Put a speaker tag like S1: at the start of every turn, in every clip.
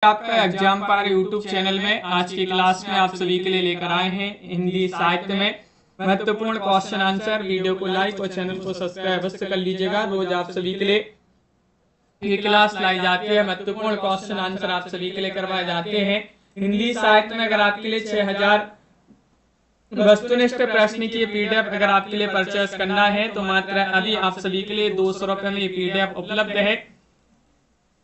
S1: आपका एग्जाम पार YouTube channel में आज की क्लास में आप सभी के लिए लेकर आए हैं हिंदी साहित्य में महत्वपूर्ण क्वेश्चन आंसर। वीडियो को लाइक और चैनल को सब्सक्राइब अवश्य कर लीजिएगा। रोज आप सभी के लिए ये क्लास लाई जाती है, महत्वपूर्ण क्वेश्चन आंसर आप सभी के लिए करवाए जाते हैं। हिंदी साहित्य में अगर आपके लिए 6000 वस्तुनिष्ठ प्रश्न की पीडीएफ अगर आपके लिए परचेस करना है तो मात्र अभी आप सभी के लिए 200 रुपए में ये पीडीएफ उपलब्ध है।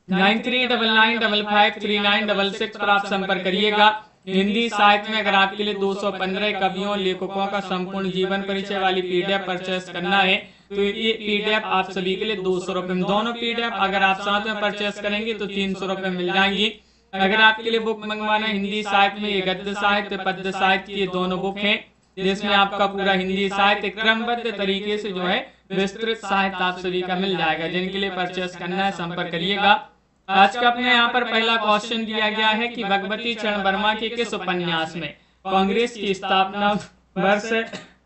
S1: 9399553966 पर आप संपर्क करिएगा। हिंदी साहित्य में अगर आपके लिए 215 कवियों लेखकों का संपूर्ण जीवन परिचय वाली पीडीएफ परचेस करना है तो ये पीडीएफ आप सभी के लिए 200 रुपए में, दोनों पीडीएफ अगर आप साथ में परचेस करेंगे तो 300 रुपए मिल जाएंगी। अगर आपके लिए बुक मंगवाना है हिंदी साहित्य में, ये गद्य साहित्य पद्य साहित्य की दोनों बुक हैं जिसमें आपका पूरा हिंदी साहित्य क्रमबद्ध तरीके से जो है विस्तृत साहित्य आप सभी का मिल जाएगा। जिनके लिए परचेस करना है संपर्क करिएगा। आज का अपने यहाँ पर पहला क्वेश्चन दिया गया है कि भगवती चरण वर्मा के किस उपन्यास में कांग्रेस की स्थापना वर्ष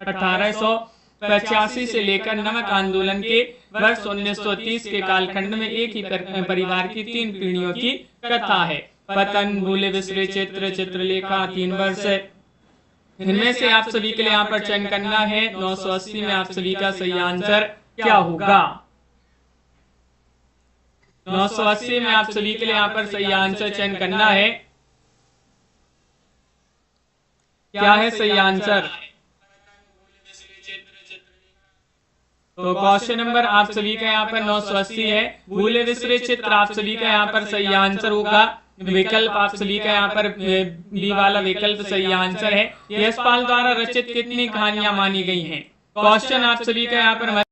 S1: 1885 से लेकर नमक आंदोलन के वर्ष 1930 के कालखंड में एक ही परिवार की 3 पीढ़ियों की कथा है। पतन, भूले बिसरे चित्र, चित्रलेखा, 3 वर्ष। इनमें से आप सभी के लिए यहाँ पर चयन करना है। 980 में आप सभी का सही आंसर क्या होगा? 980 में आप सभी के लिए यहाँ पर सही आंसर चयन करना है। क्या है सही आंसर? तो क्वेश्चन नंबर आप सभी का यहाँ पर 980 है। भूले बिसरे चित्र आप सभी का यहाँ पर सही आंसर होगा। विकल्प आप सभी का यहाँ पर बी वाला विकल्प सही आंसर है। यशपाल द्वारा रचित कितनी कहानियां मानी गई हैं? क्वेश्चन आप सभी का यहाँ पर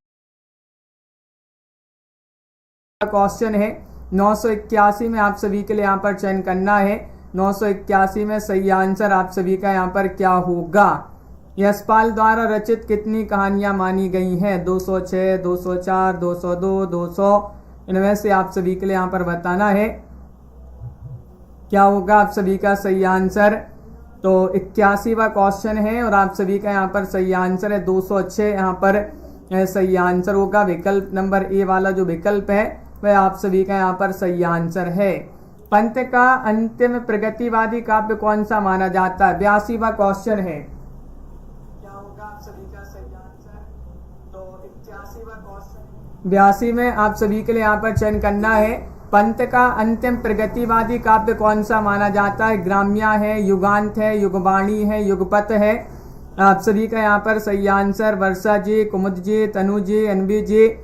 S1: क्वेश्चन है 981 में आप सभी के लिए यहाँ पर चयन करना है। 981 में सही आंसर आप सभी का यहाँ पर क्या होगा? यशपाल द्वारा रचित कितनी कहानियां मानी गई हैं? 206, 204, 202, 200। इनमें से आप सभी के लिए यहाँ पर बताना है क्या होगा आप सभी का सही आंसर। तो 81वां क्वेश्चन है और आप सभी का यहाँ पर सही आंसर है 206 यहाँ पर सही आंसर होगा। विकल्प नंबर ए वाला जो विकल्प है वह आप सभी का यहाँ पर सही आंसर है। पंत का अंतिम प्रगतिवादी काव्य कौन सा माना जाता है? 82वां क्वेश्चन है। क्या होगा आप सभी का सही आंसर? तो 81वां क्वेश्चन 82 में आप सभी के लिए यहाँ पर चयन करना है। पंत का अंतिम प्रगतिवादी काव्य कौन सा माना जाता है? ग्राम्या है, युगांत है, युगवाणी है, युगपत है। आप सभी का यहाँ पर सही आंसर वर्षा जी, कुमुद जी, तनु जी, अनबी जी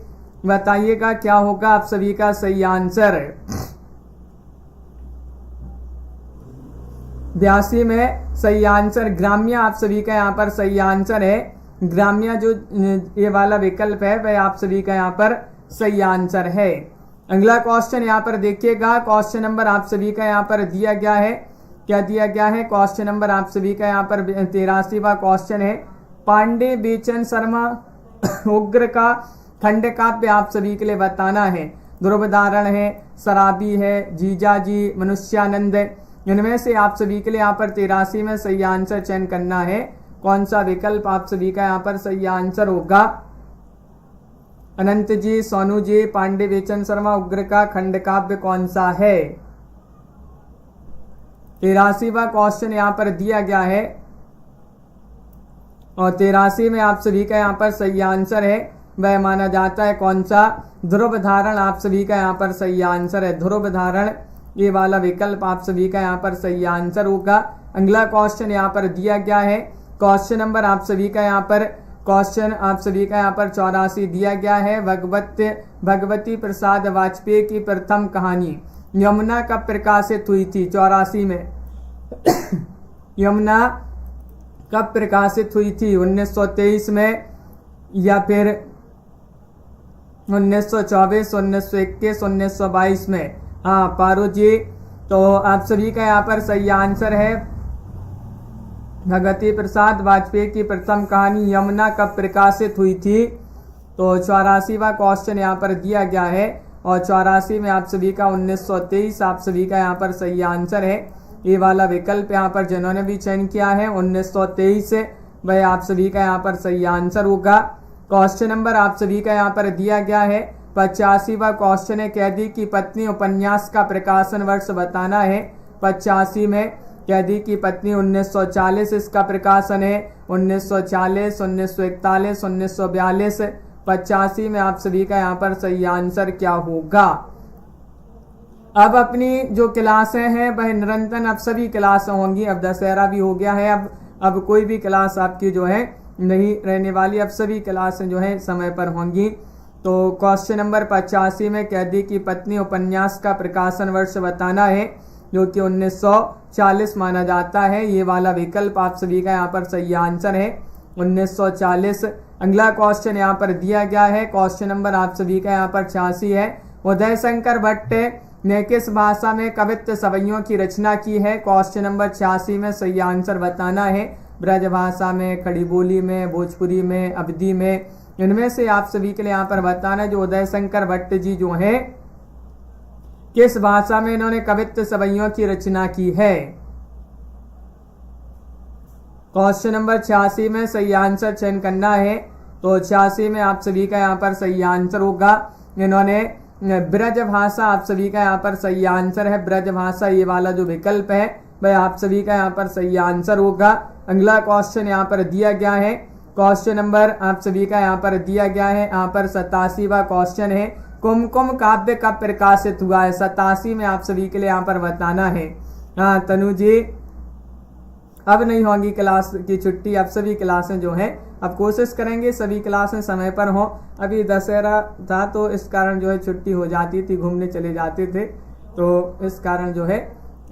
S1: बताइएगा क्या होगा आप सभी का सही आंसर। 82 में सही आंसर ग्राम्या आप सभी का यहाँ पर सही आंसर है। ग्राम्या जो ये वाला विकल्प है वह आप सभी का यहाँ पर सही आंसर है। अगला क्वेश्चन यहाँ पर देखिएगा। क्वेश्चन नंबर आप सभी का यहाँ पर दिया गया है। क्या दिया गया है? क्वेश्चन नंबर आप सभी का यहाँ पर 83वां क्वेश्चन है। पांडे बेचन शर्मा उग्र का खंड काव्य आप सभी के लिए बताना है। ध्रुवधारण है, शराबी है, जीजाजी, मनुष्यानंद। इनमें से आप सभी के लिए यहाँ पर 83 में सही आंसर चयन करना है। कौन सा विकल्प आप सभी का यहाँ पर सही आंसर होगा? अनंत जी, सोनू जी, पांडे बेचन शर्मा उग्र का खंड काव्य कौन सा है? 83वां क्वेश्चन यहाँ पर दिया गया है और 83 में आप सभी का यहाँ पर सही आंसर है वह माना जाता है कौन सा? ध्रुव धारण आप सभी का यहाँ पर सही आंसर है। ध्रुव धारण ये वाला विकल्प आप सभी का यहाँ पर सही आंसर होगा। अगला क्वेश्चन यहाँ पर दिया गया है। क्वेश्चन नंबर आप सभी का यहाँ पर 84 दिया गया है। भगवती प्रसाद वाजपेयी की प्रथम कहानी यमुना कब प्रकाशित हुई थी? 84 में यमुना कब प्रकाशित हुई थी? 1923 में या फिर 1924, 1921, 1922 में? हाँ पारो जी, तो आप सभी का यहाँ पर सही आंसर है भगवती प्रसाद वाजपेयी की प्रथम कहानी यमुना कब प्रकाशित हुई थी? तो 84वां क्वेश्चन यहाँ पर दिया गया है और 84 में आप सभी का 1923 आप सभी का यहाँ पर सही आंसर है। ये वाला विकल्प यहाँ पर जिन्होंने भी चयन किया है 1923 वह आप सभी का यहाँ पर सही आंसर होगा। क्वेश्चन नंबर आप सभी का यहाँ पर दिया गया है 85वां क्वेश्चन है, कैदी की पत्नी उपन्यास का प्रकाशन वर्ष बताना है। 85 में कैदी की पत्नी 1940 इसका प्रकाशन है। 1940, 1941, 1942। 85 में आप सभी का यहाँ पर सही आंसर क्या होगा। अब अपनी जो क्लासें हैं वह निरंतर अब सभी क्लासें होंगी। अब दशहरा भी हो गया है, अब कोई भी क्लास आपकी जो है नहीं रहने वाली। अब सभी क्लासें जो है समय पर होंगी। तो क्वेश्चन नंबर 85 में कैदी की पत्नी उपन्यास का प्रकाशन वर्ष बताना है, जो कि 1940 माना जाता है। ये वाला विकल्प आप सभी का यहाँ पर सही आंसर है, 1940। अगला क्वेश्चन यहाँ पर दिया गया है, क्वेश्चन नंबर आप सभी का यहाँ पर 86 है। उदय शंकर भट्ट ने किस भाषा में कवित्व सवैयों की रचना की है। क्वेश्चन नंबर 86 में सही आंसर बताना है। ब्रज भाषा में, खड़ी बोली में, भोजपुरी में, अवधी में, इनमें से आप सभी के लिए यहाँ पर बताना है जो उदय शंकर भट्ट जी जो है किस भाषा में इन्होंने कवित्व सवैयों की रचना की है। क्वेश्चन नंबर 86 में सही आंसर चयन करना है। तो 86 में आप सभी का यहाँ पर सही आंसर होगा, इन्होंने ब्रज भाषा आप सभी का यहाँ पर सही आंसर है। ब्रज भाषा ये वाला जो विकल्प है वह आप सभी का यहाँ पर सही आंसर होगा। अगला क्वेश्चन यहाँ पर दिया गया है, क्वेश्चन नंबर आप सभी का यहाँ पर दिया गया है, यहाँ पर 87वां क्वेश्चन है। कुमकुम काव्य कब प्रकाशित हुआ है। 87 में आप सभी के लिए यहाँ पर बताना है। हाँ तनु जी, अब नहीं होंगी क्लास की छुट्टी, अब सभी क्लासें जो हैं अब कोशिश करेंगे सभी क्लासें समय पर हों। अभी दशहरा था तो इस कारण जो है छुट्टी हो जाती थी, घूमने चले जाते थे, तो इस कारण जो है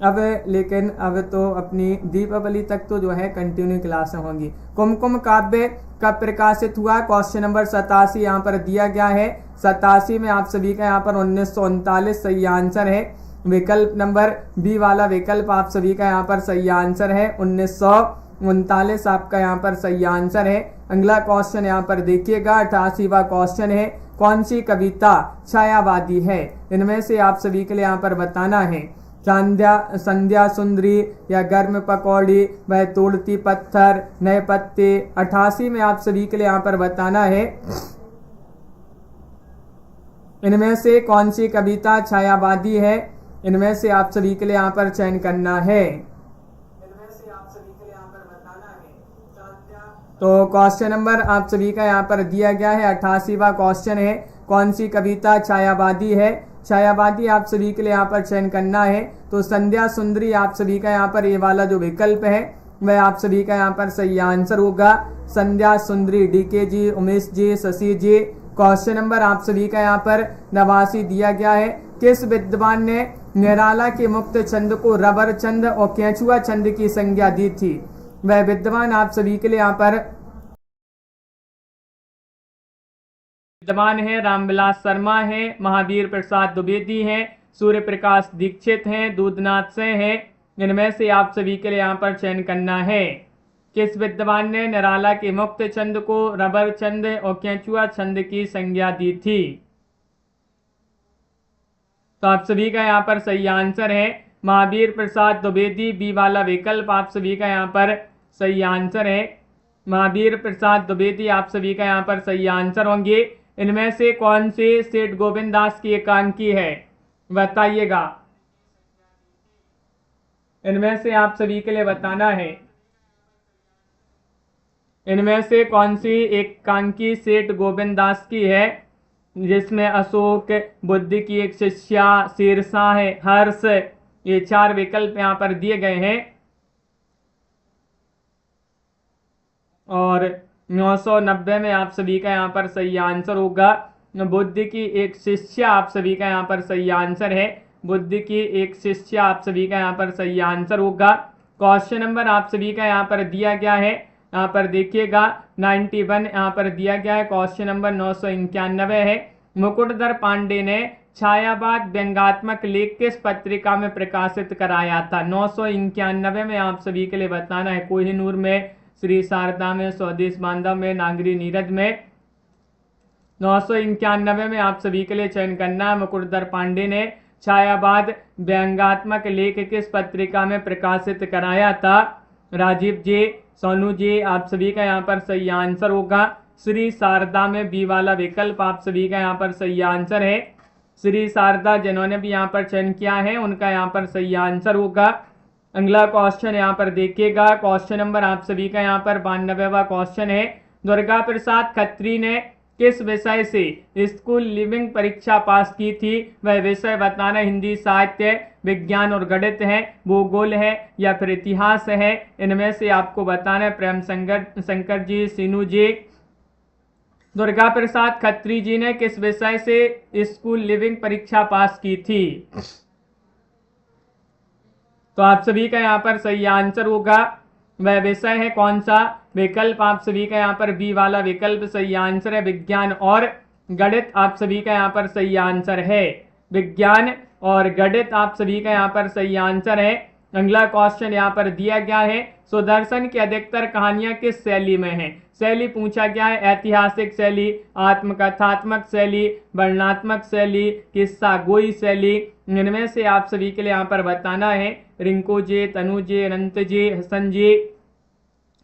S1: अब, लेकिन अब तो अपनी दीपावली तक तो जो है कंटिन्यू क्लासें होंगी। कुमकुम काव्य कब प्रकाशित हुआ। क्वेश्चन नंबर 87 यहाँ पर दिया गया है। 87 में आप सभी का यहाँ पर 1939 सही आंसर है। विकल्प नंबर बी वाला विकल्प आप सभी का यहाँ पर सही आंसर है, 1939 आपका यहाँ पर सही आंसर है। अगला क्वेश्चन यहाँ पर देखिएगा, 88वां क्वेश्चन है, कौन सी कविता छायावादी है। इनमें से आप सभी के लिए यहाँ पर बताना है। संध्या सुंदरी या गर्म पकौड़ी, वह तोड़ती पत्थर, नए पत्ते। 88 में आप सभी के लिए यहाँ पर बताना है, इनमें से कौन सी कविता छायावादी है। इनमें से आप सभी के लिए यहाँ पर चयन करना है। इनमें से आप सभी के लिए यहाँ पर बताना है। तो क्वेश्चन नंबर आप सभी का यहाँ पर दिया गया है, 88वां क्वेश्चन है, कौन सी कविता छायावादी है। छायावादी आप सभी के लिए यहाँ पर चयन करना है। तो संध्या सुंदरी आप सभी का यहाँ पर ये वाला जो विकल्प है वह आप सभी का यहाँ पर सही आंसर होगा, संध्या सुंदरी। डीके जी, उमेश जी, शशि जी। क्वेश्चन नंबर आप सभी का यहाँ पर 89 दिया गया है, किस विद्वान ने निराला के मुक्त छंद को रबर छंद और केंचुआ छंद की संज्ञा दी थी। वह विद्वान आप सभी के लिए यहाँ पर विद्वान है रामविलास शर्मा है, महावीर प्रसाद द्विवेदी हैं, सूर्य प्रकाश दीक्षित हैं, दूधनाथ से हैं। इनमें से आप सभी के लिए यहाँ पर चयन करना है। किस विद्वान ने निराला के मुक्त छंद को रबर छंद और केंचुआ छंद की संज्ञा दी थी। तो आप सभी का यहाँ पर सही आंसर है महावीर प्रसाद द्विवेदी। बी वाला विकल्प आप सभी का यहाँ पर सही आंसर है, महावीर प्रसाद द्विवेदी आप सभी का यहाँ पर सही आंसर होंगे। इनमें से कौन से सेठ गोविंद दास की एकांकी है, बताइएगा। इनमें से आप सभी के लिए बताना है, इनमें से कौन सी एकांकी सेठ गोविंद दास की है, जिसमें अशोक, बुद्ध की एक शिष्या, शीर्षा है, हर्ष, ये 4 विकल्प यहाँ पर दिए गए हैं। और 990 में आप सभी का यहाँ पर सही आंसर होगा, बुद्ध की एक शिष्या आप सभी का यहाँ पर सही आंसर है, बुद्ध की एक शिष्या आप सभी का यहाँ पर सही आंसर होगा। क्वेश्चन नंबर आप सभी का यहाँ पर दिया गया है, यहाँ पर देखिएगा 91 यहाँ पर दिया गया है। क्वेश्चन नंबर 991 है, मुकुटधर पांडे ने छायावाद व्यंग्यात्मक लेख किस पत्रिका में प्रकाशित कराया था। 991 में आप सभी के लिए बताना है, कोहिनूर में, श्री शारदा में, स्वदेश बांधव में, नागरी नीरज में। 991 में आप सभी के लिए चयन करना है, मुकुटधर पांडे ने छायावाद व्यंग्यात्मक लेख किस पत्रिका में प्रकाशित कराया था। राजीव जी, सोनू जी, आप सभी का यहाँ पर सही आंसर होगा, श्री शारदा में बी वाला विकल्प आप सभी का यहाँ पर सही आंसर है। श्री शारदा जिन्होंने भी यहाँ पर चयन किया है उनका यहाँ पर सही आंसर होगा। अगला क्वेश्चन यहाँ पर देखिएगा, क्वेश्चन नंबर आप सभी का यहाँ पर 92वां क्वेश्चन है। दुर्गा प्रसाद खत्री ने किस विषय से स्कूल लिविंग परीक्षा पास की थी? वह विषय बताना हिंदी, साहित्य, विज्ञान और गणित है, भूगोल है या फिर इतिहास है। इनमें से आपको बताना है। प्रेम शंकर जी, सीनू जी। दुर्गा प्रसाद खत्री जी ने किस विषय से स्कूल लिविंग परीक्षा पास की थी? तो आप सभी का यहाँ पर सही आंसर होगा। वह विषय है कौन सा? विकल्प आप सभी का यहाँ पर बी वाला विकल्प सही आंसर है, विज्ञान और गणित आप सभी का यहाँ पर सही आंसर है। विज्ञान और गणित आप सभी का यहाँ पर सही आंसर है। अगला क्वेश्चन यहाँ पर दिया गया है, सुदर्शन की अधिकतर कहानियां किस शैली में हैं? शैली पूछा गया है, ऐतिहासिक शैली, आत्मकथात्मक शैली, वर्णनात्मक शैली, किस्सा गोई शैली। इनमें से आप सभी के लिए यहाँ पर बताना है। रिंकू जी, तनु जी, अनंत जी, हसन जी,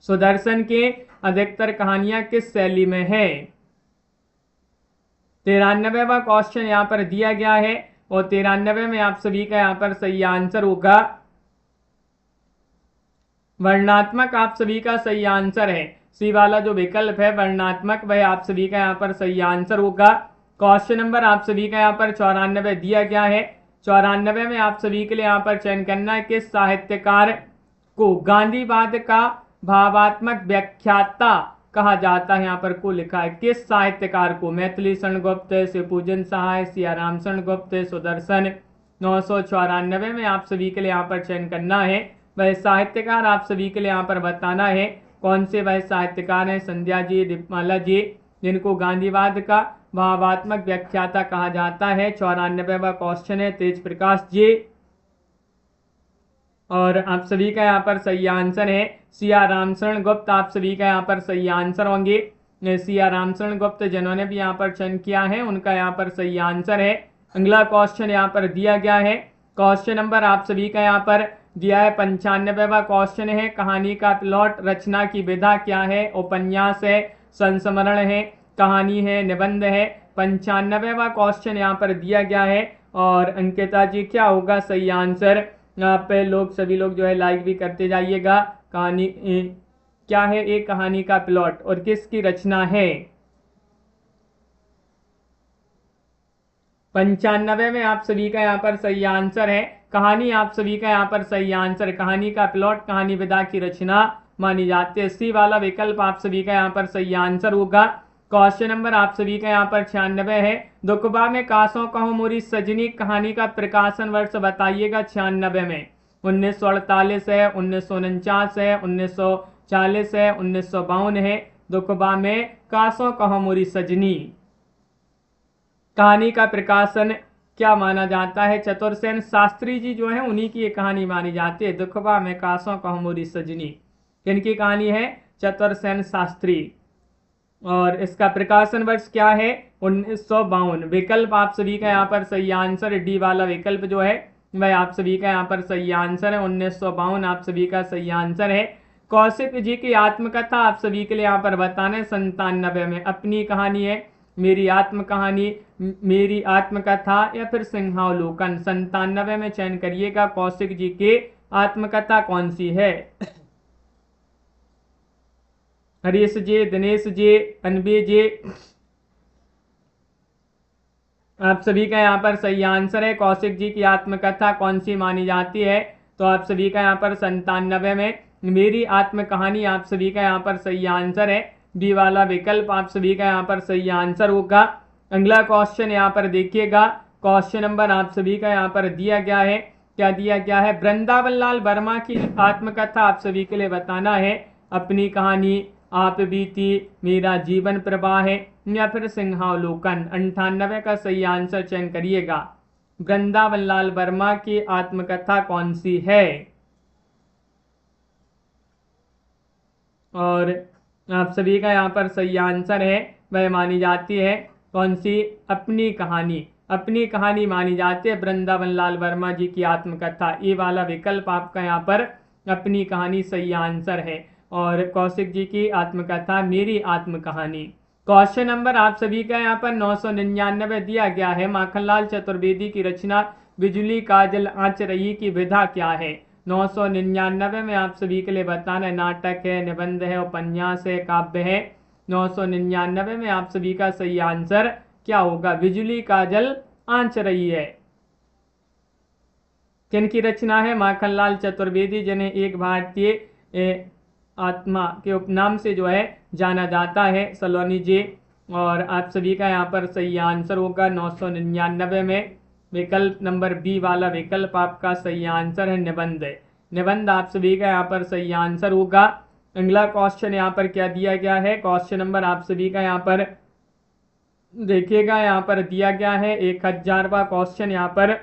S1: सुदर्शन के अधिकतर कहानियां किस शैली में है? 93वां क्वेश्चन यहाँ पर दिया गया है और 93 में आप सभी का यहाँ पर सही आंसर होगा वर्णनात्मक। आप सभी का सही आंसर है। सी वाला जो विकल्प है वर्णनात्मक, वह आप सभी का यहाँ पर सही आंसर होगा। क्वेश्चन नंबर आप सभी का यहाँ पर 94 दिया गया है। 94 में आप सभी के लिए यहाँ पर चयन करना है, किस साहित्यकार को गांधीवाद का भावात्मक व्याख्याता कहा जाता है? यहाँ पर को लिखा है, किस साहित्यकार को? मैथिली शरण गुप्त, शिवपूजन सहाय, सियाराम शरण गुप्त, सुदर्शन। 994 में आप सभी के लिए यहाँ पर चयन करना है। वह साहित्यकार आप सभी के लिए यहाँ पर बताना है कौन से वह साहित्यकार हैं। संध्या जी, दीपमाला जी, जिनको गांधीवाद का भावात्मक व्याख्याता कहा जाता है। 94वां क्वेश्चन है। तेज प्रकाश जी, और आप सभी का यहाँ पर सही आंसर है सिया रामशरण गुप्त। आप सभी का यहाँ पर सही आंसर होंगे। सिया रामशरण गुप्त जिन्होंने भी यहाँ पर चयन किया है उनका यहाँ पर सही आंसर है। अगला क्वेश्चन यहाँ पर दिया गया है। क्वेश्चन नंबर आप सभी का यहाँ पर दिया है 95वां क्वेश्चन है। कहानी का प्लॉट, रचना की विधा क्या है? उपन्यास है, संस्मरण है, कहानी है, निबंध है। 95वां क्वेश्चन यहाँ पर दिया गया है और अंकिता जी क्या होगा सही आंसर? आप लोग सभी लोग जो है लाइक भी करते जाइएगा। कहानी क्या है? एक कहानी का प्लॉट और किसकी रचना है? 95 में आप सभी का यहाँ पर सही आंसर है कहानी। आप सभी का यहाँ पर सही आंसर, कहानी का प्लॉट कहानी विधा की रचना मानी जाती है। सी वाला विकल्प आप सभी का यहाँ पर सही आंसर होगा। क्वेश्चन नंबर आप सभी का यहाँ पर 96 है। दुखबा में कासों कहो मोरी सजनी कहानी का प्रकाशन वर्ष बताइएगा। 96 में 1948 है, 1949 है, 1940 है, 1952 है। दुखबा में कासों कहो मोरी सजनी कहानी का प्रकाशन क्या माना जाता है? चतुरसेन शास्त्री जी जो है उन्हीं की ये कहानी मानी जाती है। दुखबा में कासों कहो मोरी सजनी किनकी कहानी है? चतुरसेन शास्त्री। और इसका प्रकाशन वर्ष क्या है? 1952। विकल्प आप सभी का यहाँ पर सही आंसर, डी वाला विकल्प जो है वह आप सभी का यहाँ पर सही आंसर है। 1952 आप सभी का सही आंसर है। कौशिक जी की आत्मकथा आप सभी के लिए यहाँ पर बताने 97 में अपनी कहानी है, मेरी आत्म कहानी, मेरी आत्मकथा या फिर सिंहावलोकन। 97 में चयन करिएगा कौशिक जी की आत्मकथा कौन सी है। हरीश जी, दिनेश जी, अनबी जी, आप सभी का यहाँ पर सही आंसर है। कौशिक जी की आत्मकथा कौन सी मानी जाती है? तो आप सभी का यहाँ पर 97 में मेरी आत्म कहानी आप सभी का यहाँ पर सही आंसर है। डी वाला विकल्प आप सभी का यहाँ पर सही आंसर होगा। अगला क्वेश्चन यहाँ पर देखिएगा। क्वेश्चन नंबर आप सभी का यहाँ पर दिया गया है। क्या दिया गया है? वृंदावन लाल वर्मा की आत्मकथा आप सभी के लिए बताना है। अपनी कहानी, आप बीती, मेरा जीवन प्रवाह है या फिर सिंहावलोकन। 98 का सही आंसर चयन करिएगा। वृंदावन लाल वर्मा की आत्मकथा कौन सी है? और आप सभी का यहाँ पर सही आंसर है वह मानी जाती है कौन सी? अपनी कहानी। अपनी कहानी मानी जाती है वृंदावन लाल वर्मा जी की आत्मकथा। ये वाला विकल्प आपका यहाँ पर अपनी कहानी सही आंसर है। और कौशिक जी की आत्मकथा मेरी आत्म कहानी। क्वेश्चन नंबर आप सभी का यहाँ पर 999 दिया गया है। माखनलाल चतुर्वेदी की रचना बिजली काजल आँच रही की विधा क्या है। 999 में आप सभी के लिए बताना है नाटक है, निबंध है, उपन्यास है, काव्य है। 999 में आप सभी का सही आंसर क्या होगा, बिजली काजल आँच रही है। किनकी रचना है, माखनलाल चतुर्वेदी, जिन्हें एक भारतीय आत्मा के उपनाम से जो है जाना जाता है, सलोनी जी। और आप सभी का यहाँ पर सही आंसर होगा 999 में विकल्प नंबर बी वाला विकल्प आपका सही आंसर है, निबंध। निबंध आप सभी का यहाँ पर सही आंसर होगा। अगला क्वेश्चन यहाँ पर क्या दिया गया है, क्वेश्चन नंबर आप सभी का यहाँ पर देखिएगा, यहाँ पर दिया गया है 1000वां क्वेश्चन यहाँ पर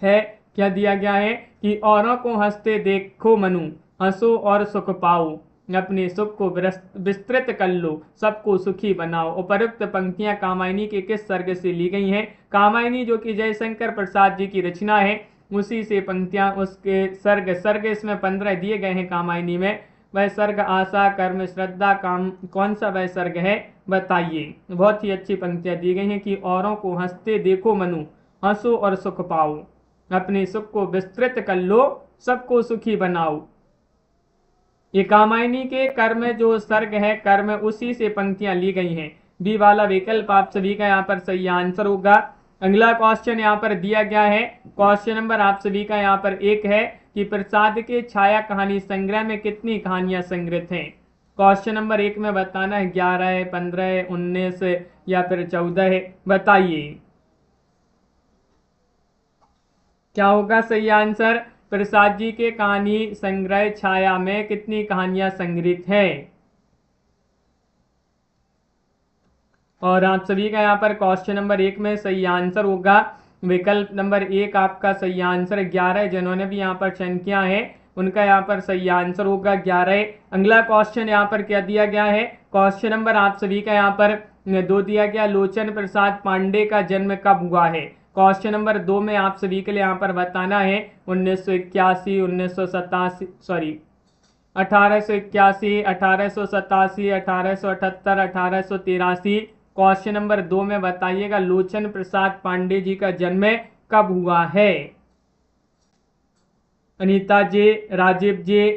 S1: है। क्या दिया गया है कि औरों को हंसते देखो मनु, हंसो और सुख पाओ, अपने सुख को विस्तृत कर लो, सबको सुखी बनाओ। उपरोक्त पंक्तियां कामायनी के किस सर्ग से ली गई हैं। कामायनी जो कि जयशंकर प्रसाद जी की रचना है, उसी से पंक्तियां, उसके सर्ग इसमें 15 दिए गए हैं कामायनी में। वह सर्ग आशा कर्म श्रद्धा काम कौन सा वह सर्ग है, बताइए। बहुत ही अच्छी पंक्तियां दी गई हैं कि औरों को हंसते देखो मनु, हंसो और सुख पाओ, अपने सुख को विस्तृत कर लो, सबको सुखी बनाओ। ये कामायनी के कर्म जो सर्ग है, कर्म उसी से पंक्तियां ली गई हैं। बी वाला विकल्प आप सभी का यहाँ पर सही आंसर होगा। अगला क्वेश्चन यहाँ पर दिया गया है, क्वेश्चन नंबर आप सभी का यहाँ पर 1 है कि प्रसाद के छाया कहानी संग्रह में कितनी कहानियां संग्रहित हैं। क्वेश्चन नंबर 1 में बताना है 11 है, 15 है, 19 या फिर 14 है, बताइए क्या होगा सही आंसर। प्रसाद जी के कहानी संग्रह छाया में कितनी कहानियां संग्रहित हैं। और आप सभी का यहाँ पर क्वेश्चन नंबर 1 में सही आंसर होगा विकल्प नंबर 1 आपका सही आंसर 11। जिन्होंने भी यहाँ पर चयन किया है उनका यहाँ पर सही आंसर होगा 11। अगला क्वेश्चन यहाँ पर क्या दिया गया है, क्वेश्चन नंबर आप सभी का यहाँ पर 2 दिया गया, लोचन प्रसाद पांडे का जन्म कब हुआ है। क्वेश्चन नंबर 2 में आप सभी के लिए यहाँ पर बताना है 1981, 1987 सॉरी 1881, 1887, 1878, 1883। क्वेश्चन नंबर 2 में बताइएगा लोचन प्रसाद पांडे जी का जन्म कब हुआ है। अनीता जी, राजीव जी,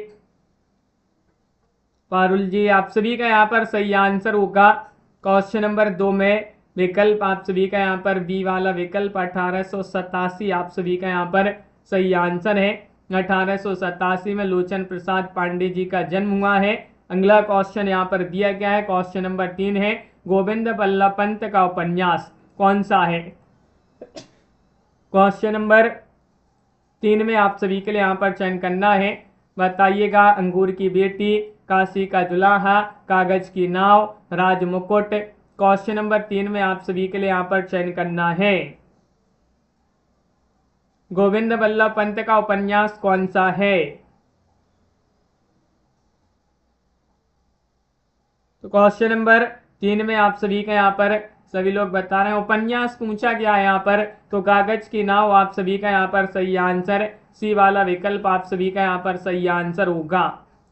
S1: पारुल जी, आप सभी का यहाँ पर सही आंसर होगा क्वेश्चन नंबर 2 में विकल्प आप सभी का यहाँ पर बी वाला विकल्प 1887 आप सभी का यहाँ पर सही आंसर है। 1887 में लोचन प्रसाद पांडे जी का जन्म हुआ है। अगला क्वेश्चन यहाँ पर दिया गया है, क्वेश्चन नंबर 3 है, गोविंद बल्लभ पंत का उपन्यास कौन सा है। क्वेश्चन नंबर 3 में आप सभी के लिए यहाँ पर चयन करना है, बताइएगा अंगूर की बेटी, काशी का दुल्हा, कागज की नाव, राजमुकुट। क्वेश्चन नंबर 3 में आप सभी के लिए यहाँ पर चयन करना है गोविंद बल्लभ पंत का उपन्यास कौन सा है। तो क्वेश्चन नंबर 3 में आप सभी का यहाँ पर सभी लोग बता रहे हैं उपन्यास पूछा गया है यहाँ पर, तो कागज की नाव आप सभी का यहाँ पर सही आंसर, सी वाला विकल्प आप सभी का यहाँ पर सही आंसर होगा।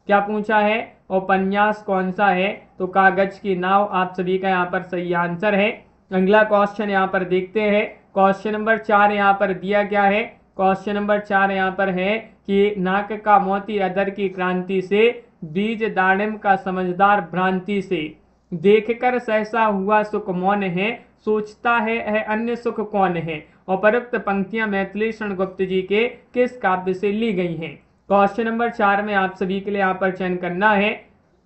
S1: क्या पूछा है, उपन्यास कौन सा है, तो कागज की नाव आप सभी का यहाँ पर सही आंसर है। अगला क्वेश्चन यहाँ पर देखते हैं, क्वेश्चन नंबर 4 यहाँ पर दिया गया है। क्वेश्चन नंबर 4 यहाँ पर है कि नाक का मोती अदर की क्रांति से, बीज दाड़िम का समझदार भ्रांति से, देखकर सहसा हुआ सुख मौन है, सोचता है अन्य सुख कौन है। उपरोक्त पंक्तियां मैथिली शरण गुप्त जी के किस काव्य से ली गई हैं। क्वेश्चन नंबर 4 में आप सभी के लिए यहाँ पर चयन करना है,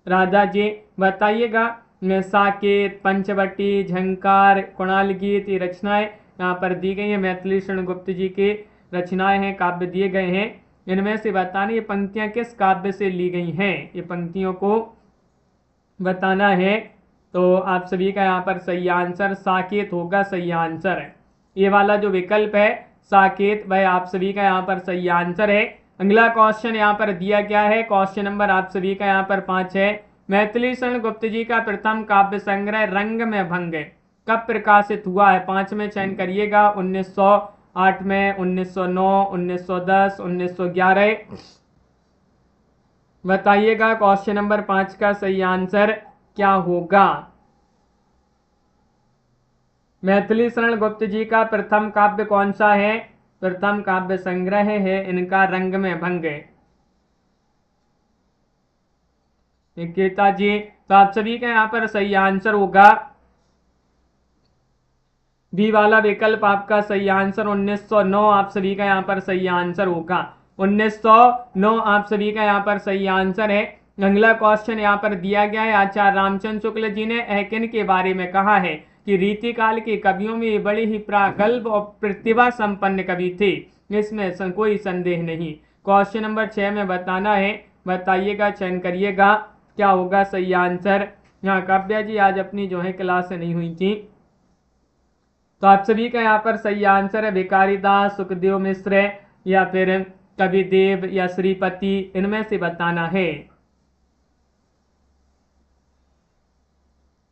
S1: राधा जी बताइएगा। साकेत, पंचवटी, झंकार, कुणाल गीत ये रचनाएं यहाँ पर दी गई हैं, मैथिली शरण गुप्त जी की रचनाएं हैं, काव्य दिए गए हैं। इनमें से बताना ये पंक्तियां किस काव्य से ली गई हैं, ये पंक्तियों को बताना है। तो आप सभी का यहाँ पर सही आंसर साकेत होगा सही आंसर है। ये वाला जो विकल्प है साकेत वह आप सभी का यहाँ पर सही आंसर है। अगला क्वेश्चन यहाँ पर दिया गया है, क्वेश्चन नंबर आप सभी का यहाँ पर 5 है, मैथिली शरण गुप्त जी का प्रथम काव्य संग्रह रंग में भंग कब प्रकाशित हुआ है। 5 में चयन करिएगा, 1908 में, 1909, 1910, 1911 बताइएगा क्वेश्चन नंबर 5 का सही आंसर क्या होगा। मैथिली शरण गुप्त जी का प्रथम काव्य कौन सा है? प्रथम काव्य संग्रह है इनका रंग में भंग। निकेता जी, तो आप सभी का यहाँ पर सही आंसर होगा बी वाला विकल्प आपका सही आंसर 1909 आप सभी का यहाँ पर सही आंसर होगा। 1909 आप सभी का यहाँ पर सही आंसर है। अगला क्वेश्चन यहाँ पर दिया गया है, आचार्य रामचंद्र शुक्ल जी ने किन के बारे में कहा है कि रीतिकाल के कवियों में बड़े ही प्रागल्भ और प्रतिभा संपन्न कवि थे, इसमें कोई संदेह नहीं। क्वेश्चन नंबर 6 में बताना है, बताइएगा, चयन करिएगा क्या होगा सही आंसर। यहाँ काव्या जी आज अपनी जो है क्लास नहीं हुई थी, तो आप सभी का यहाँ पर सही आंसर है भिखारीदास, सुखदेव मिश्र या फिर कविदेव या श्रीपति, इनमें से बताना है।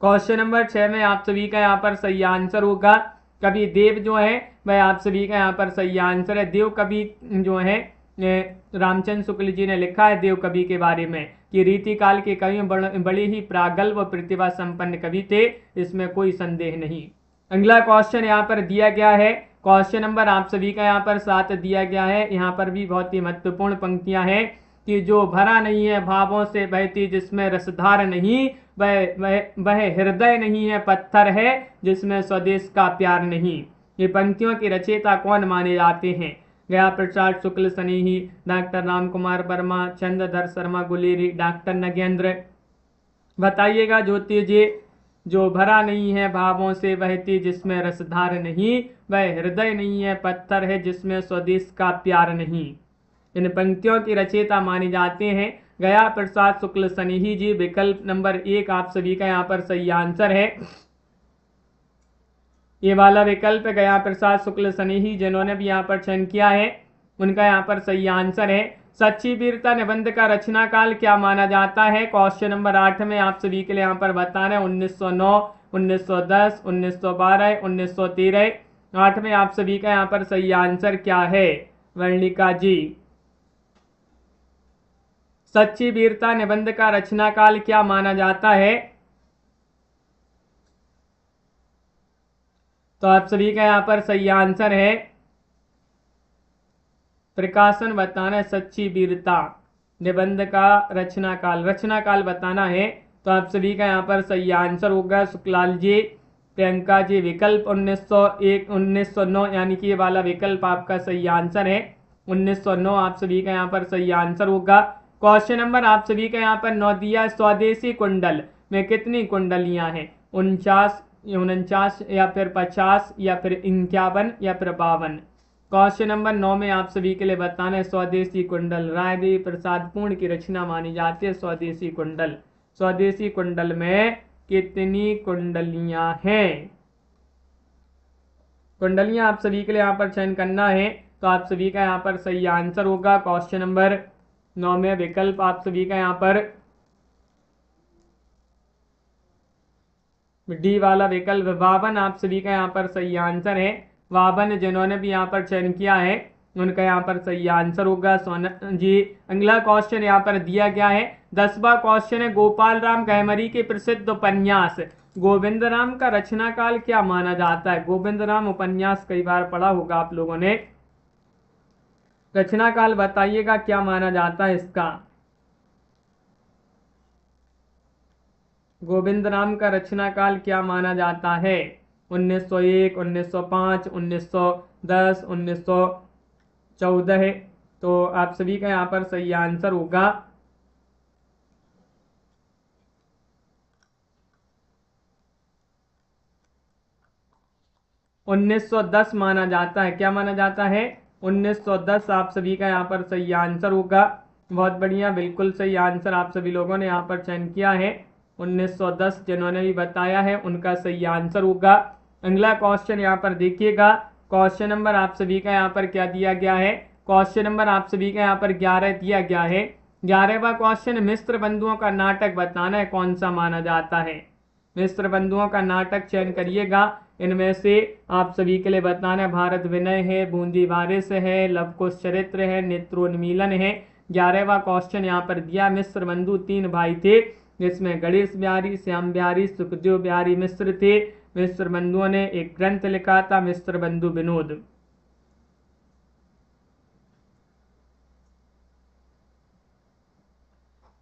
S1: क्वेश्चन नंबर 6 में आप सभी का यहाँ पर सही आंसर होगा कविदेव जो है वह आप सभी का यहाँ पर सही आंसर है। देव कवि जो है रामचंद्र शुक्ल जी ने लिखा है देव कवि के बारे में कि रीतिकाल के कवि बड़े ही प्रागल्भ व प्रतिभा संपन्न कवि थे, इसमें कोई संदेह नहीं। अगला क्वेश्चन यहाँ पर दिया गया है, क्वेश्चन नंबर आप सभी का यहाँ पर 7 दिया गया है। यहाँ पर भी बहुत ही महत्वपूर्ण पंक्तियां हैं कि जो भरा नहीं है भावों से बहती जिसमें रसधार नहीं, वह हृदय नहीं है पत्थर है जिसमें स्वदेश का प्यार नहीं। ये पंक्तियों के रचयिता कौन माने जाते हैं? गया प्रसाद शुक्ल स्नेही, डॉक्टर राम कुमार वर्मा, चंद्रधर शर्मा गुलेरी, डॉक्टर नगेंद्र। बताइएगा ज्योति जी। जो भरा नहीं है भावों से बहती जिसमें रसधार नहीं, वह हृदय नहीं है पत्थर है जिसमें स्वदेश का प्यार नहीं। इन पंक्तियों की रचयिता माने जाते हैं गया प्रसाद शुक्ल स्नेही जी। विकल्प नंबर 1 आप सभी का यहाँ पर सही आंसर है। ये वाला विकल्प गया प्रसाद शुक्ल स्नेही जिन्होंने भी यहाँ पर चयन किया है, उनका यहाँ पर सही आंसर है। सच्ची वीरता निबंध का रचना काल क्या माना जाता है? क्वेश्चन नंबर 8 में आप सभी के लिए यहाँ पर बताना है 1909, 1910, 1912, 1913। 8 में आप सभी का यहाँ पर सही आंसर क्या है वर्णिका जी? सच्ची वीरता निबंध का रचना काल क्या माना जाता है? तो आप सभी का यहाँ पर सही आंसर है प्रकाशन बताना है सच्ची वीरता निबंध का रचना काल बताना है। तो आप सभी का यहाँ पर सही आंसर होगा सुखलाल जी, प्रियंका जी। विकल्प 1901, 1909 यानी कि ये वाला विकल्प आपका सही आंसर है। 1909 आप सभी का यहाँ पर सही आंसर होगा। क्वेश्चन नंबर आप सभी का यहाँ पर 9 दिया, स्वदेशी कुंडल में कितनी कुंडलियां हैं? 49, 49 या फिर 50 या फिर 51 या फिर 52। क्वेश्चन नंबर 9 में आप सभी के लिए बताना है स्वदेशी कुंडल रायदेव प्रसाद पूर्ण की रचना मानी जाती है। स्वदेशी कुंडल में कितनी कुंडलियां हैं? कुंडलियां आप सभी के लिए यहाँ पर चयन करना है, तो आप सभी का यहाँ पर सही आंसर होगा क्वेश्चन नंबर 9 में विकल्प आप सभी का यहाँ पर डी वाला विकल्प 52 आप सभी का यहाँ पर सही आंसर है। 52 जिन्होंने भी यहाँ पर चयन किया है उनका यहाँ पर सही आंसर होगा सोना जी। अगला क्वेश्चन यहाँ पर दिया गया है 10वां क्वेश्चन है गोपाल राम गहमरी के प्रसिद्ध उपन्यास गोविंद राम का रचना काल क्या माना जाता है? गोविंद राम उपन्यास कई बार पढ़ा होगा आप लोगों ने। रचना काल बताइएगा क्या माना जाता है इसका? गोविंद राम का रचना काल क्या माना जाता है? 1901, 1905, 1910, 1914। तो आप सभी का यहाँ पर सही आंसर होगा 1910 माना जाता है। क्या माना जाता है? 1910 आप सभी का यहाँ पर सही आंसर होगा। बहुत बढ़िया, बिल्कुल सही आंसर आप सभी लोगों ने यहाँ पर चयन किया है। 1910 जिन्होंने भी बताया है उनका सही आंसर होगा। अगला क्वेश्चन यहाँ पर देखिएगा, क्वेश्चन नंबर आप सभी का यहाँ पर क्या दिया गया है? क्वेश्चन नंबर आप सभी का यहाँ पर 11 दिया गया है। 11वां क्वेश्चन मिस्र बंधुओं का नाटक बताना है कौन सा माना जाता है? मिस्र बंधुओं का नाटक चयन करिएगा। इनमें से आप सभी के लिए बताना है भारत विनय है, बूंदी वारिस है, लव कुश चरित्र है, नेत्रोन्मीलन है। 11वां क्वेश्चन यहाँ पर दिया मिस्र बंधु 3 भाई थे जिसमें गणेश बिहारी, श्याम बिहारी, सुखदेव बिहारी मिश्र थे। मिस्र बंधुओं ने एक ग्रंथ लिखा था, मिस्र बंधु विनोद।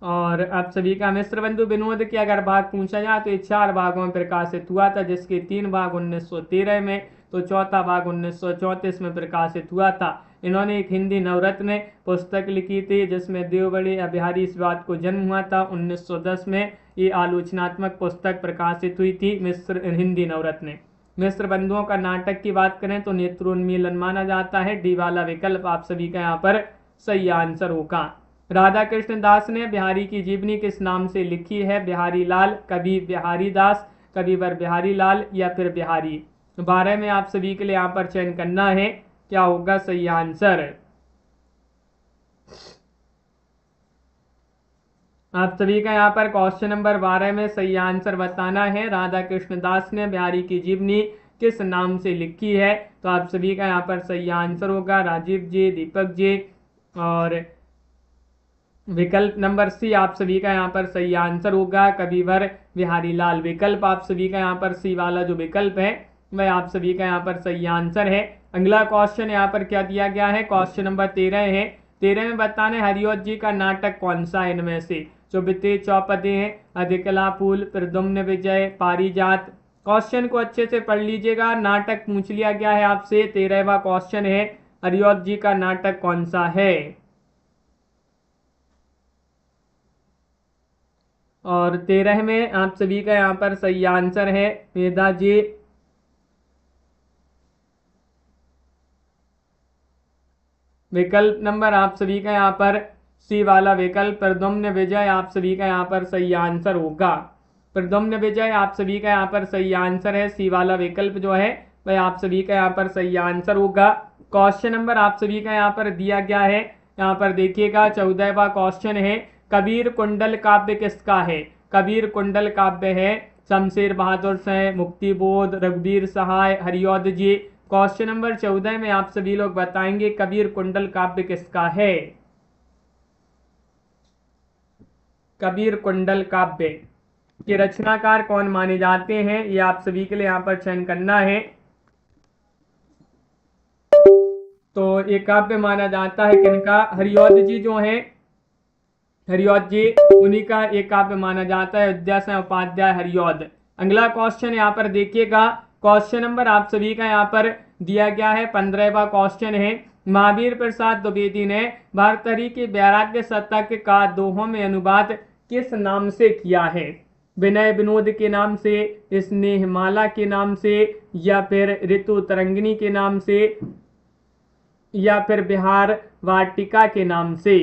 S1: और आप सभी का मिस्र बंधु विनोद की अगर भाग पूछा जाए तो ये 4 भागों में प्रकाशित हुआ था, जिसके 3 भाग 1913 में, तो चौथा भाग 1934 में प्रकाशित हुआ था। इन्होंने एक हिंदी नवरत्न पुस्तक लिखी थी, जिसमें देवबड़ी बिहारी स्वाद को जन्म हुआ था। 1910 में ये आलोचनात्मक पुस्तक प्रकाशित हुई थी, मिस्र हिंदी नवरत्न। मिस्र बंधुओं का नाटक की बात करें तो नेत्रोन्मीलन माना जाता है। डी वाला विकल्प आप सभी का यहाँ पर सही आंसर होगा। राधा कृष्ण दास ने बिहारी की जीवनी किस नाम से लिखी है? बिहारी लाल, कवि बिहारी दास, कविवर बिहारी लाल या फिर बिहारी। 12 में आप सभी के लिए यहाँ पर चयन करना है, क्या होगा सही आंसर। आप सभी का यहाँ पर क्वेश्चन नंबर 12 में सही आंसर बताना है। राधा कृष्ण दास ने बिहारी की जीवनी किस नाम से लिखी है? तो आप सभी का यहाँ पर सही आंसर होगा राजीव जी, दीपक जी और विकल्प नंबर सी आप सभी का यहाँ पर सही आंसर होगा कविवर बिहारी लाल। विकल्प आप सभी का यहाँ पर सी वाला जो विकल्प है वह आप सभी का यहाँ पर सही आंसर है। अगला क्वेश्चन यहाँ पर क्या दिया गया है? क्वेश्चन नंबर 13 है। 13 में बताने हरिऔध जी का नाटक कौन सा है इनमें से? चुभते चौपदे हैं, अधिकला फूल, प्रद्युम्न विजय, पारिजात। क्वेश्चन को अच्छे से पढ़ लीजिएगा, नाटक पूछ लिया गया है आपसे। 13वां क्वेश्चन है, हरिऔध जी का नाटक कौन सा है? और 13 में आप सभी का यहाँ पर सही आंसर है मेधा जी। विकल्प नंबर आप सभी का यहाँ पर सी वाला विकल्प प्रद्युम्न विजय आप सभी का यहाँ पर सही आंसर होगा। प्रद्युम्न विजय आप सभी का यहाँ पर सही आंसर है। सी वाला विकल्प जो है वह आप सभी का यहाँ पर सही आंसर होगा। क्वेश्चन नंबर आप सभी का यहाँ पर दिया गया है, यहाँ पर देखिएगा 14वां क्वेश्चन है, कबीर कुंडल काव्य किसका है? कबीर कुंडल काव्य है शमशेर बहादुर से, मुक्तिबोध, रघुवीर सहाय, हरिऔध जी। क्वेश्चन नंबर 14 में आप सभी लोग बताएंगे कबीर कुंडल काव्य किसका है? कबीर कुंडल काव्य के रचनाकार कौन माने जाते हैं? ये आप सभी के लिए यहाँ पर चयन करना है। तो ये काव्य माना जाता है किनका? हरिऔध जी जो है, हरिऔध जी उन्हीं का एक काव्य माना जाता है, विद्यासागर उपाध्याय हरिऔध। अगला क्वेश्चन यहाँ पर देखिएगा, क्वेश्चन नंबर आप सभी का यहाँ पर दिया गया है 15वां क्वेश्चन है, महावीर प्रसाद द्विवेदी ने भर्तृहरि के वैराग्य शतक का दोहों में अनुवाद किस नाम से किया है? विनय विनोद के नाम से, स्नेहमाला के नाम से या फिर ऋतु तरंगिणी के नाम से या फिर बिहार वाटिका के नाम से।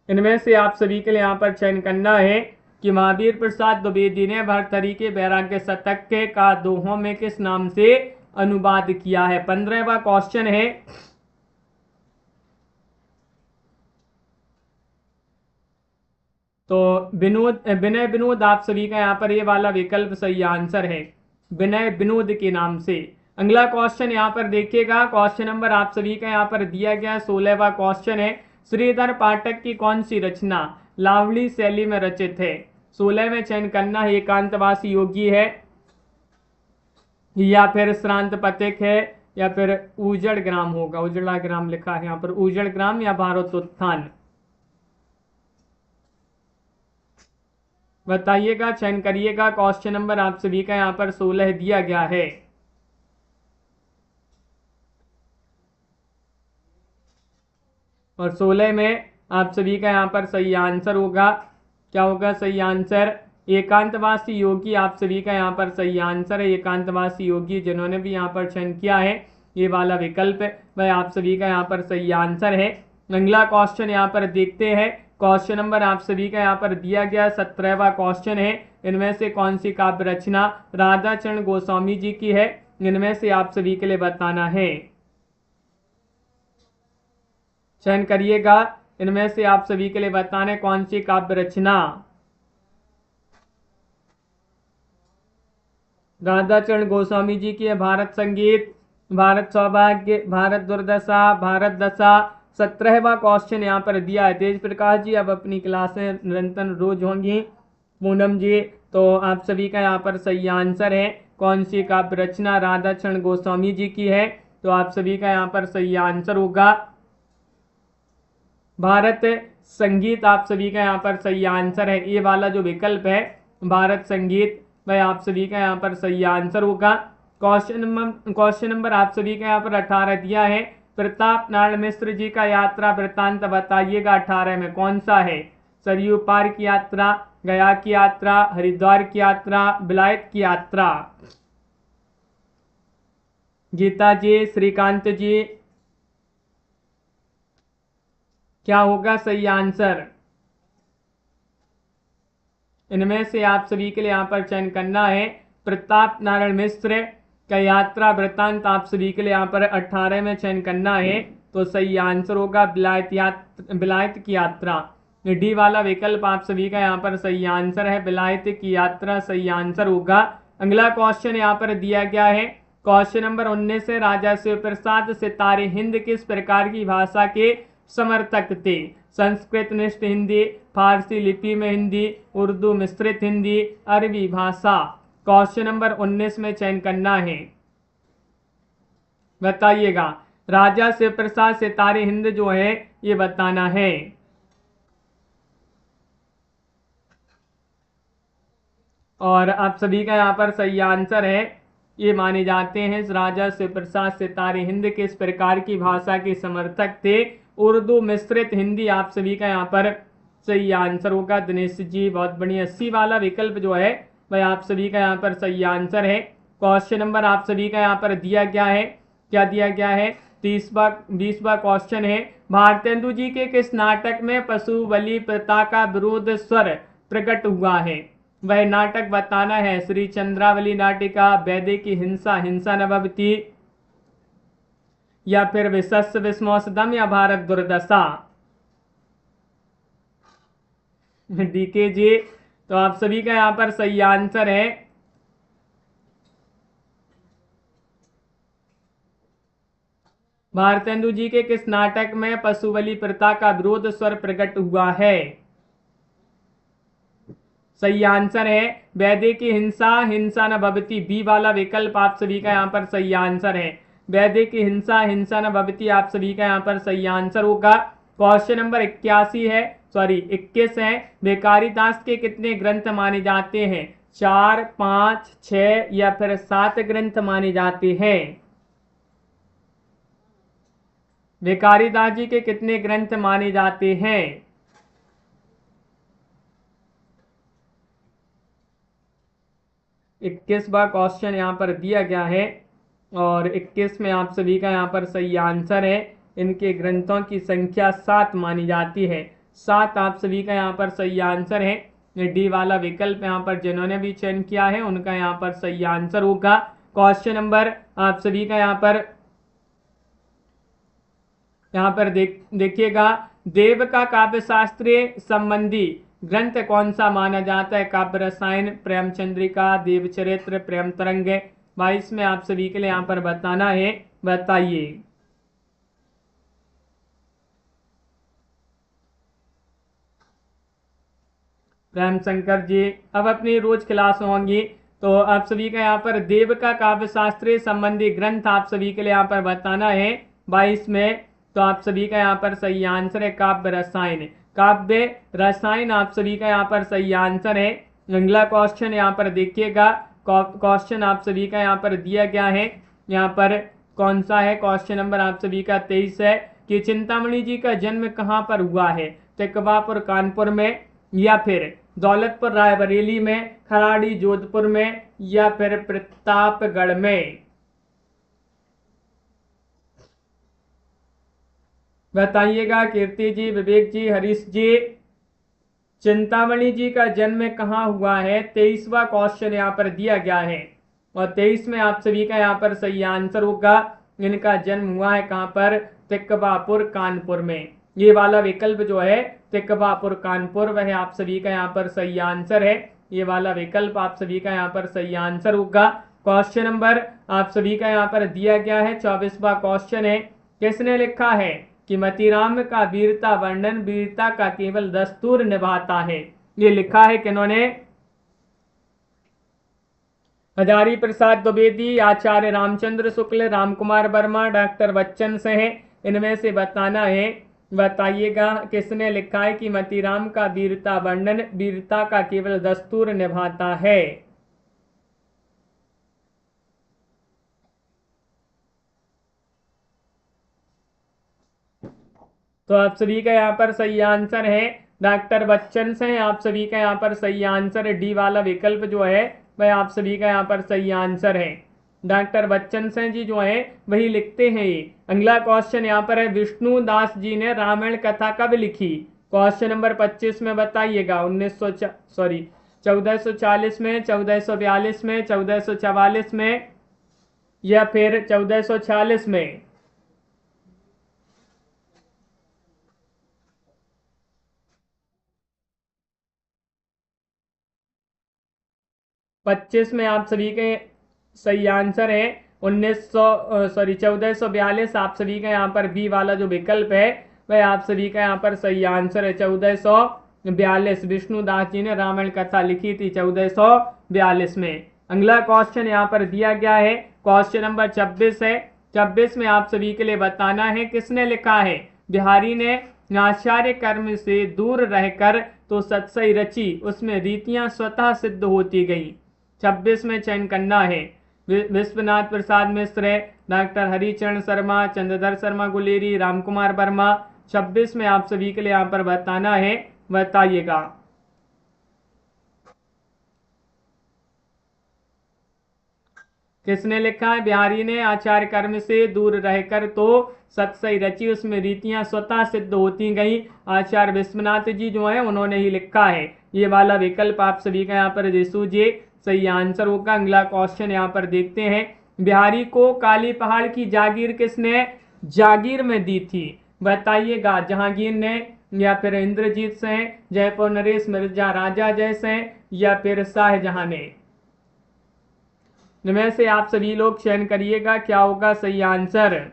S1: इनमें से आप सभी के लिए यहाँ पर चयन करना है कि महावीर प्रसाद द्विवेदी ने भर्तृहरि के वैराग्य शतक के का दोहों में किस नाम से अनुवाद किया है। 15वां क्वेश्चन है। तो विनय विनोद आप सभी का यहाँ पर ये वाला विकल्प सही आंसर है, विनय विनोद के नाम से। अगला क्वेश्चन यहाँ पर देखिएगा, क्वेश्चन नंबर आप सभी का यहाँ पर दिया गया 16वां क्वेश्चन है, श्रीधर पाठक की कौन सी रचना लावली शैली में रचित है? 16 में चयन करना है, एकांतवासी योगी है या फिर श्रांत पथिक है या फिर उजड़ ग्राम होगा, उजड़ा ग्राम लिखा है यहाँ पर, उजड़ ग्राम या भारतोत्थान। बताइएगा, चयन करिएगा। क्वेश्चन नंबर आप सभी का यहाँ पर 16 दिया गया है। और 16 में आप सभी का यहाँ पर सही आंसर होगा, क्या होगा सही आंसर? एकांतवासी योगी आप सभी का यहाँ पर सही आंसर है। एकांतवासी योगी जिन्होंने भी यहाँ पर चयन किया है ये वाला विकल्प वह आप सभी का यहाँ पर सही आंसर है। अगला क्वेश्चन यहाँ पर देखते हैं, क्वेश्चन नंबर आप सभी का यहाँ पर दिया गया 17वां क्वेश्चन है, इनमें से कौन सी काव्य रचना राधाचरण गोस्वामी जी की है? इनमें से आप सभी के लिए बताना है, चयन करिएगा। इनमें से आप सभी के लिए बताना है कौन सी काव्य रचना राधाचरण गोस्वामी जी की है। भारत संगीत, भारत सौभाग्य, भारत दुर्दशा, भारत दशा। 17वां क्वेश्चन यहाँ पर दिया है। तेज प्रकाश जी अब अपनी क्लासें निरंतर रोज होंगी। पूनम जी तो आप सभी का यहाँ पर सही आंसर है कौन सी काव्य रचना राधाचरण गोस्वामी जी की है, तो आप सभी का यहाँ पर सही आंसर होगा भारत संगीत। आप सभी का यहाँ पर सही आंसर है, ये वाला जो विकल्प है भारत संगीत, वह आप सभी का यहाँ पर सही आंसर होगा। क्वेश्चन नंबर आप सभी का यहाँ पर 18 दिया है, प्रताप नारायण मिश्र जी का यात्रा वृत्तांत बताइएगा 18 में कौन सा है। सरयू पार की यात्रा, गया की यात्रा, हरिद्वार की यात्रा, बिलायत की यात्रा। गीता जी, श्रीकांत जी, क्या होगा सही आंसर। इनमें से आप सभी के लिए यहाँ पर चयन करना है। प्रताप नारायण मिश्र का यात्रा वृत्तांत आप सभी के लिए यहाँ पर 18 में चयन करना है, तो सही आंसर होगा बिलायत की यात्रा। डी वाला विकल्प आप सभी का यहाँ पर सही आंसर है, बिलायत की यात्रा सही आंसर होगा। अगला क्वेश्चन यहाँ पर दिया गया है, क्वेश्चन नंबर 19 है, राजा शिवप्रसाद सितारे हिंद किस प्रकार की भाषा के समर्थक थे। संस्कृत निष्ठ हिंदी, फारसी लिपि में हिंदी, उर्दू मिश्रित हिंदी, अरबी भाषा। क्वेश्चन नंबर 19 में चयन करना है, बताइएगा। राजा शिवप्रसाद सितारे हिंद जो है ये बताना है। और आप सभी का यहाँ पर सही आंसर है, ये माने जाते हैं राजा शिवप्रसाद सितारे हिंद किस प्रकार की भाषा के समर्थक थे। उर्दू मिश्रित हिंदी आप सभी का यहाँ पर सही आंसर होगा। दिनेश जी बहुत बढ़िया, 80 वाला विकल्प जो है वह आप सभी का यहाँ पर सही आंसर है। क्वेश्चन नंबर आप सभी का यहाँ पर दिया गया है, क्या दिया गया है 20वां क्वेश्चन है, भारतेंदु जी के किस नाटक में पशु बलि प्रथा का विरोध स्वर प्रकट हुआ है। वह नाटक बताना है। श्री चंद्रावली नाटिका, वैदे की हिंसा, हिंसा न भवति, या फिर विशस्व विस्मोसदम, या भारत दुर्दशा। डीके जी, तो आप सभी का यहाँ पर सही आंसर है भारतेंदु जी के किस नाटक में पशु बलि प्रथा का विरोध स्वर प्रकट हुआ है। सही आंसर है वैदे की हिंसा, हिंसा न भवति, बी वाला विकल्प आप सभी का यहाँ पर सही आंसर है। वैदे की हिंसा, हिंसा न भवति आप सभी का यहाँ पर सही आंसर होगा। क्वेश्चन नंबर 21 है, भिखारी दास के कितने ग्रंथ माने जाते हैं। 4, 5, 6 या फिर 7 ग्रंथ माने जाते हैं। भिखारी दास जी के कितने ग्रंथ माने जाते हैं। 21वां क्वेश्चन यहाँ पर दिया गया है और 21 में आप सभी का यहाँ पर सही आंसर है। इनके ग्रंथों की संख्या 7 मानी जाती है। 7 आप सभी का यहाँ पर सही आंसर है। डी वाला विकल्प यहाँ पर जिन्होंने भी चयन किया है उनका यहाँ पर सही आंसर होगा। क्वेश्चन नंबर आप सभी का यहाँ पर देखिएगा, देव का काव्य शास्त्रीय संबंधी ग्रंथ कौन सा माना जाता है। काव्य रसायन, प्रेमचंद्रिका, देवचरित्र, प्रेम तरंग। 22 में आप सभी के लिए यहाँ पर बताना है, बताइए। प्रेम शंकर जी, अब अपनी रोज क्लास होंगी तो आप सभी का यहाँ पर देव का काव्य शास्त्रीय संबंधी ग्रंथ आप सभी के लिए यहाँ पर बताना है 22 में। तो आप सभी का यहाँ पर सही आंसर है काव्य रसायन। काव्य रसायन आप सभी का यहाँ पर सही आंसर है। अगला क्वेश्चन यहाँ पर देखिएगा, क्वेश्चन आप सभी का यहाँ पर दिया गया है, यहाँ पर कौन सा है। क्वेश्चन नंबर आप सभी का 23 है कि चिंतामणि जी का जन्म कहाँ पर हुआ है। तिकवापुर कानपुर में, या फिर दौलतपुर रायबरेली में, खराड़ी जोधपुर में, या फिर प्रतापगढ़ में। बताइएगा कीर्ति जी, विवेक जी, हरीश जी, चिंतामणि जी का जन्म कहाँ हुआ है। 23वां क्वेश्चन यहाँ पर दिया गया है और 23 में आप सभी का यहाँ पर सही आंसर होगा। इनका जन्म हुआ है कहाँ पर, तिकवापुर कानपुर में। ये वाला विकल्प जो है तिकवापुर कानपुर, वह आप सभी का यहाँ पर सही आंसर है। ये वाला विकल्प आप सभी का यहाँ पर सही आंसर होगा। क्वेश्चन नंबर आप सभी का यहाँ पर दिया गया है 24वां क्वेश्चन है, किसने लिखा है कि मतीराम का वीरता वर्णन वीरता का केवल दस्तूर निभाता है। ये लिखा है किन्होंने, हजारी प्रसाद द्विवेदी, आचार्य रामचंद्र शुक्ल, रामकुमार वर्मा, डॉक्टर बच्चन से हैं। इनमें से बताना है, बताइएगा किसने लिखा है कि मतीराम का वीरता वर्णन वीरता का केवल दस्तूर निभाता है। तो आप सभी का यहाँ पर सही आंसर है डॉक्टर बच्चन से। आप सभी का यहाँ पर सही आंसर है, डी वाला विकल्प जो है वह आप सभी का यहाँ पर सही आंसर है। डॉक्टर बच्चन से जी जो है वही लिखते हैं ये। अगला क्वेश्चन यहाँ पर है, विष्णु दास जी ने रामायण कथा कब लिखी? क्वेश्चन नंबर 25 में बताइएगा। 1440 में, 1442 में, 1444 में या फिर 1446 में? 25 में आप सभी के सही आंसर है 1442। आप सभी का यहाँ पर बी वाला जो विकल्प है वह आप सभी का यहाँ पर सही आंसर है 1442। विष्णुदास जी ने रामायण कथा लिखी थी 1442 में। अगला क्वेश्चन यहाँ पर दिया गया है, क्वेश्चन नंबर 26 है। 26 में आप सभी के लिए बताना है किसने लिखा है, बिहारी ने आचार्य कर्म से दूर रहकर तो सत्सई रची, उसमें रीतियां स्वतः सिद्ध होती गई। 26 में चयन करना है। विश्वनाथ प्रसाद मिश्र, डॉक्टर हरिचरण शर्मा, चंद्रधर शर्मा गुलेरी, रामकुमार वर्मा। 26 में आप सभी के लिए यहाँ पर बताना है, बताइएगा। किसने लिखा है, बिहारी ने आचार्य कर्म से दूर रहकर तो सत्सई रची, उसमें रीतियां स्वतः सिद्ध होती गई। आचार्य विश्वनाथ जी जो है उन्होंने ही लिखा है। ये वाला विकल्प आप सभी का यहाँ पर दीजिए, सही आंसर होगा। अगला क्वेश्चन यहाँ पर देखते हैं, बिहारी को काली पहाड़ की जागीर किसने जागीर में दी थी? बताइएगा। जहांगीर ने, या फिर इंद्रजीत सिंह, जयपुर नरेश, मिर्जा राजा जयसिंह या फिर शाहजहां ने? इनमें से आप सभी लोग चयन करिएगा, क्या होगा सही आंसर।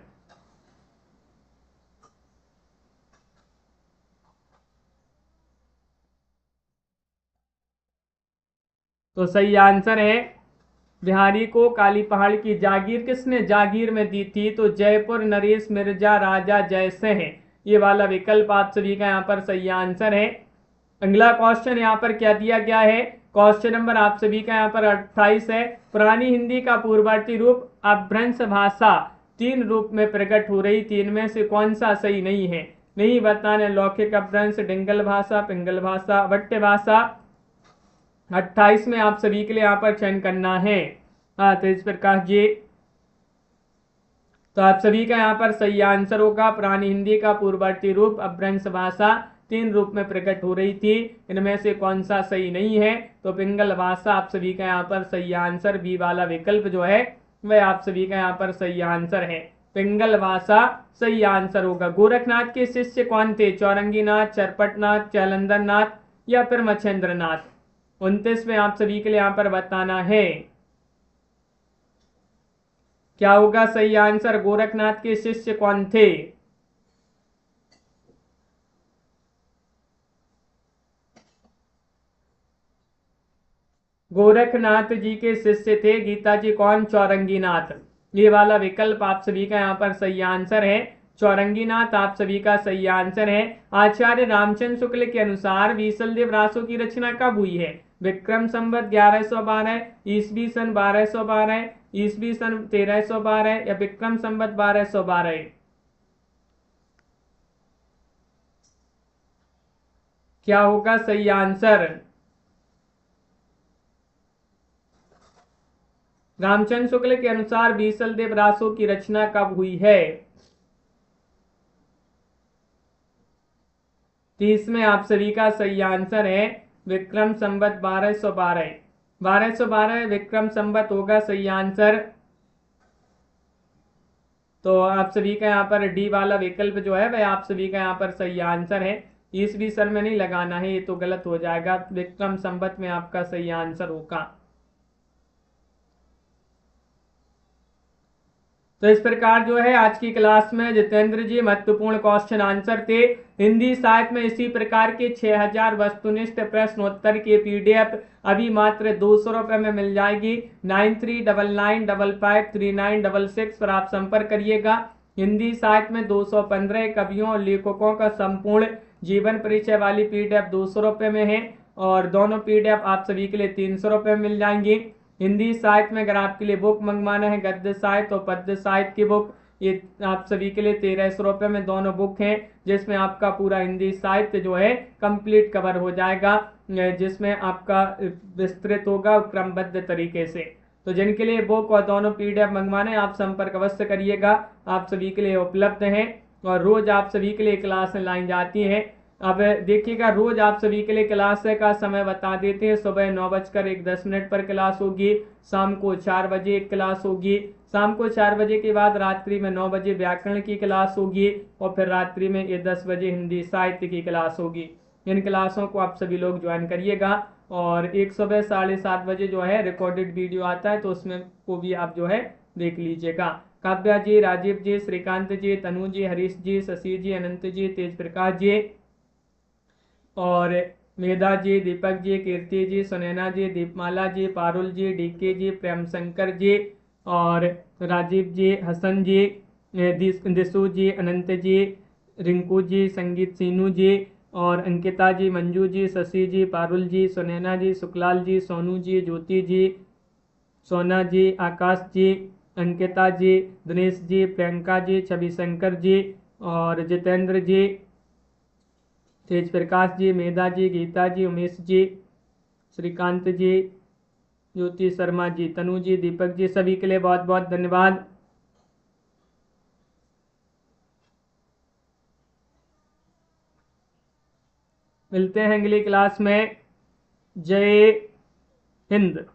S1: तो सही आंसर है, बिहारी को काली पहाड़ की जागीर किसने जागीर में दी थी? तो जयपुर नरेश, मिर्जा राजा जयसिंह। ये वाला विकल्प आप सभी का यहाँ पर सही आंसर है। अगला क्वेश्चन यहाँ पर क्या दिया गया है, क्वेश्चन नंबर आप सभी का यहाँ पर 28 है। पुरानी हिंदी का पूर्ववर्ती रूप अपभ्रंश भाषा 3 रूप में प्रकट हो रही थी, इनमें से कौन सा सही नहीं है? नहीं बताने, लौकिक अपभ्रंश, डिंगल भाषा, पिंगल भाषा, वट्ट भाषा। 28 में आप सभी के लिए यहाँ पर चयन करना है। तेज प्रकाश जी, तो आप सभी का यहाँ पर सही आंसर होगा, पुरानी हिंदी का पूर्ववर्ती रूप अपभ्रंश भाषा 3 रूप में प्रकट हो रही थी, इनमें से कौन सा सही नहीं है? तो पिंगल भाषा आप सभी का यहाँ पर सही आंसर, बी वाला विकल्प जो है वह आप सभी का यहाँ पर सही आंसर है। पिंगल भाषा सही आंसर होगा। गोरखनाथ के शिष्य कौन थे? चौरंगीनाथ, चरपटनाथ, जालंधरनाथ या फिर मच्छेंद्रनाथ? 29 में आप सभी के लिए यहाँ पर बताना है, क्या होगा सही आंसर। गोरखनाथ के शिष्य कौन थे? गोरखनाथ जी के शिष्य थे गीता जी कौन? चौरंगीनाथ। ये वाला विकल्प आप सभी का यहाँ पर सही आंसर है, चौरंगीनाथ आप सभी का सही आंसर है। आचार्य रामचंद्र शुक्ल के अनुसार बीसल देव रासो की रचना कब हुई है? विक्रम संवत 1112, ईसवी सन 1212, ईसवी सन 1312 या विक्रम संवत 1212? क्या होगा सही आंसर? रामचंद्र शुक्ल के अनुसार बीसल देव रासो की रचना कब हुई है? 30 में आप सभी का सही आंसर है, विक्रम संवत 1212। 1212 विक्रम संवत होगा सही आंसर। तो आप सभी का यहाँ पर डी वाला विकल्प जो है वह आप सभी का यहाँ पर सही आंसर है। ईसवी सन में नहीं लगाना है, ये तो गलत हो जाएगा। विक्रम संवत में आपका सही आंसर होगा। तो इस प्रकार जो है आज की क्लास में जितेंद्र जी महत्वपूर्ण क्वेश्चन आंसर थे। हिंदी साहित्य में इसी प्रकार के 6000 वस्तुनिष्ठ प्रश्नोत्तर की पीडीएफ अभी मात्र 200 रुपये में मिल जाएगी। 9399553966 पर आप संपर्क करिएगा। हिंदी साहित्य में 215 कवियों और लेखकों का संपूर्ण जीवन परिचय वाली पीडीएफ 200 रुपये में है और दोनों पीडीएफ आप सभी के लिए 300 रुपये में मिल जाएंगी। हिंदी साहित्य में अगर आपके लिए बुक मंगवाना है गद्य साहित्य और पद्य साहित्य की बुक, ये आप सभी के लिए 1300 रुपये में दोनों बुक हैं, जिसमें आपका पूरा हिंदी साहित्य जो है कंप्लीट कवर हो जाएगा, जिसमें आपका विस्तृत होगा क्रमबद्ध तरीके से। तो जिनके लिए बुक और दोनों पीडीएफ मंगवाने आप संपर्क अवश्य करिएगा, आप सभी के लिए उपलब्ध हैं और रोज आप सभी के लिए क्लास लाई जाती है। अब देखिएगा रोज आप सभी के लिए क्लास का समय बता देते हैं। सुबह 9:10 पर क्लास होगी, शाम को 4 बजे एक क्लास होगी, शाम को 4 बजे के बाद रात्रि में 9 बजे व्याकरण की क्लास होगी और फिर रात्रि में ये 10 बजे हिंदी साहित्य की क्लास होगी। इन क्लासों को आप सभी लोग ज्वाइन करिएगा और एक सुबह 7:30 बजे जो है रिकॉर्डेड वीडियो आता है, तो उसमें को भी आप जो है देख लीजिएगा। काव्या जी, राजीव जी, श्रीकांत जी, तनु जी, हरीश जी, शशि जी, अनंत जी, तेज प्रकाश जी और मेधा जी, दीपक जी, कीर्ति जी, सुनैना जी, दीपमाला जी, पारुल जी, डीके जी, प्रेम शंकर जी और राजीव जी, हसन जी, दिशु जी, अनंत जी, रिंकू जी, संगीत सीनू जी और अंकिता जी, मंजू जी, शशि जी, पारुल जी, सुनैना जी, सुखलाल जी, सोनू जी, ज्योति जी, सोना जी, आकाश जी, अंकिता जी, दिनेश जी, प्रियंका जी, छवि शंकर जी और जितेंद्र जी, तेज प्रकाश जी, मेधा जी, गीता जी, उमेश जी, श्रीकांत जी, ज्योति शर्मा जी, तनु जी, दीपक जी, सभी के लिए बहुत बहुत धन्यवाद। मिलते हैं अगली क्लास में। जय हिंद।